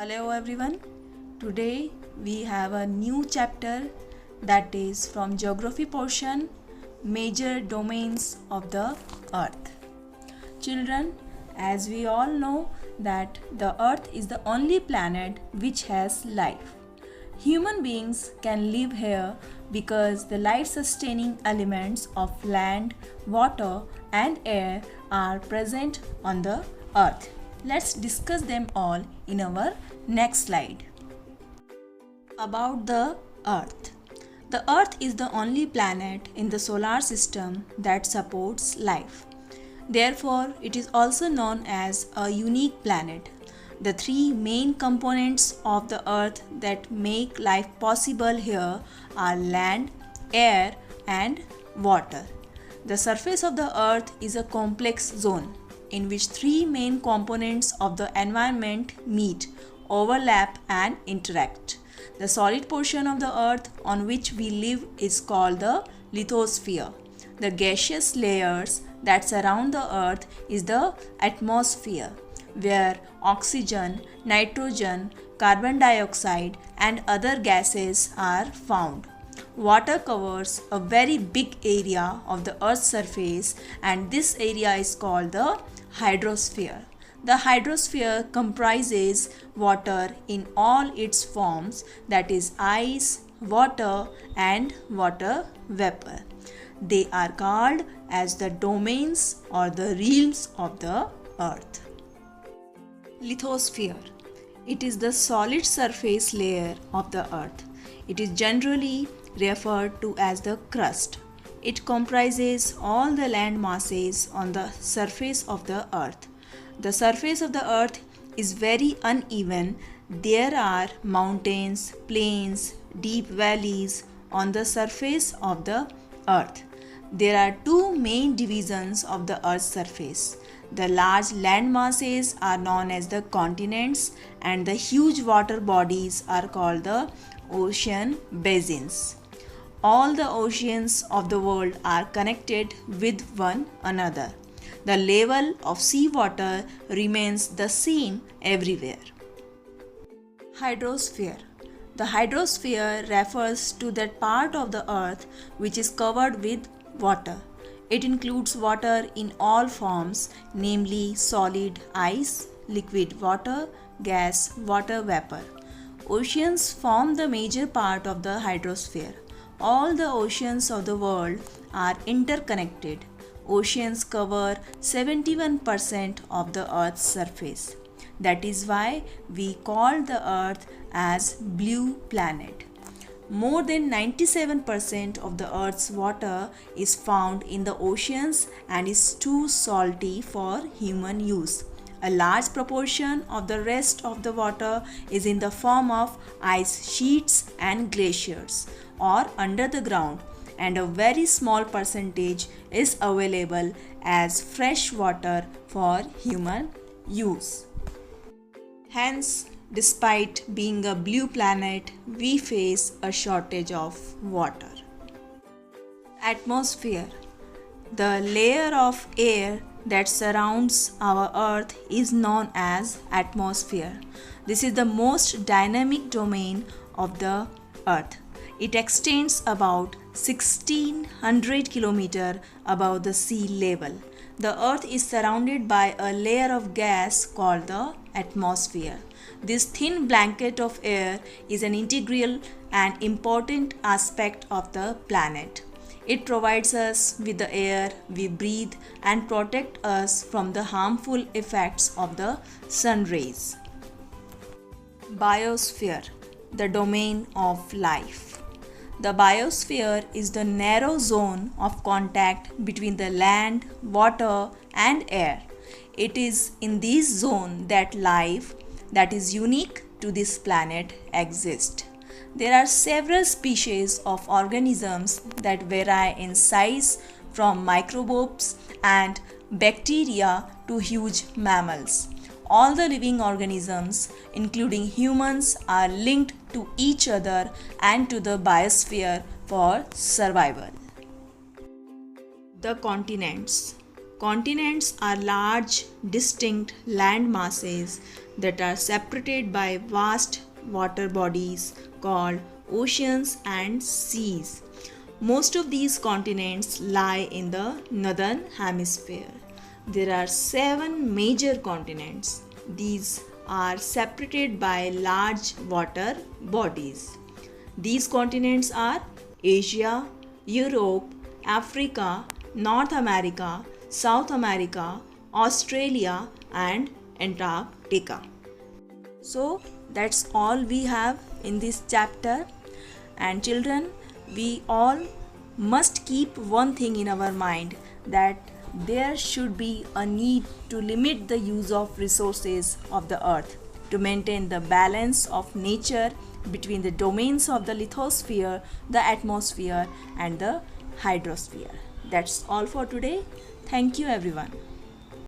Hello everyone. Today we have a new chapter that is from geography portion, major domains of the earth. Children, as we all know that the earth is the only planet which has life. Human beings can live here because the life sustaining elements of land, water and air are present on the earth. Let's discuss them all in our next slide. About the earth. The earth is the only planet in the solar system that supports life. Therefore, it is also known as a unique planet. The three main components of the earth that make life possible here are land, air and water. The surface of the earth is a complex zone in which three main components of the environment meet, overlap and interact. The solid portion of the earth on which we live is called the lithosphere. The gaseous layers that surround the earth is the atmosphere, where oxygen, nitrogen, carbon dioxide and other gases are found. Water covers a very big area of the earth's surface and this area is called the hydrosphere. The hydrosphere comprises water in all its forms, that is ice, water and water vapor. They are called as the domains or the realms of the earth. Lithosphere. It is the solid surface layer of the earth. It is generally referred to as the crust. It comprises all the land masses on the surface of the earth. The surface of the earth is very uneven. There are mountains, plains, deep valleys on the surface of the earth. There are two main divisions of the earth's surface. The large land masses are known as the continents and the huge water bodies are called the ocean basins. All the oceans of the world are connected with one another. The level of seawater remains the same everywhere. Hydrosphere. The hydrosphere refers to that part of the earth which is covered with water. It includes water in all forms, namely solid ice, liquid water, gas, water vapor. Oceans form the major part of the hydrosphere. All the oceans of the world are interconnected. Oceans cover 71% of the earth's surface. That is why we call the earth as blue planet. More than 97% of the earth's water is found in the oceans and is too salty for human use. A large proportion of the rest of the water is in the form of ice sheets and glaciers or under the ground, and a very small percentage is available as fresh water for human use. Hence, despite being a blue planet, we face a shortage of water. Atmosphere. The layer of air that surrounds our earth is known as atmosphere. This is the most dynamic domain of the earth. It extends about 1600 km above the sea level. The earth is surrounded by a layer of gas called the atmosphere. This thin blanket of air is an integral and important aspect of the planet. It provides us with the air we breathe and protects us from the harmful effects of the sun rays. Biosphere, the domain of life. The biosphere is the narrow zone of contact between the land, water and air. It is in this zone that life that is unique to this planet exists. There are several species of organisms that vary in size from microbes and bacteria to huge mammals. All the living organisms, including humans, are linked to each other and to the biosphere for survival. The continents. Continents are large, distinct land masses that are separated by vast water bodies called oceans and seas. Most of these continents lie in the northern hemisphere. There are 7 major continents. These are separated by large water bodies. These continents are Asia, Europe, Africa, North America, South America, Australia, and Antarctica. So that's all we have in this chapter. And children, we all must keep one thing in our mind, that there should be a need to limit the use of resources of the earth to maintain the balance of nature between the domains of the lithosphere, the atmosphere, and the hydrosphere. That's all for today. Thank you, everyone.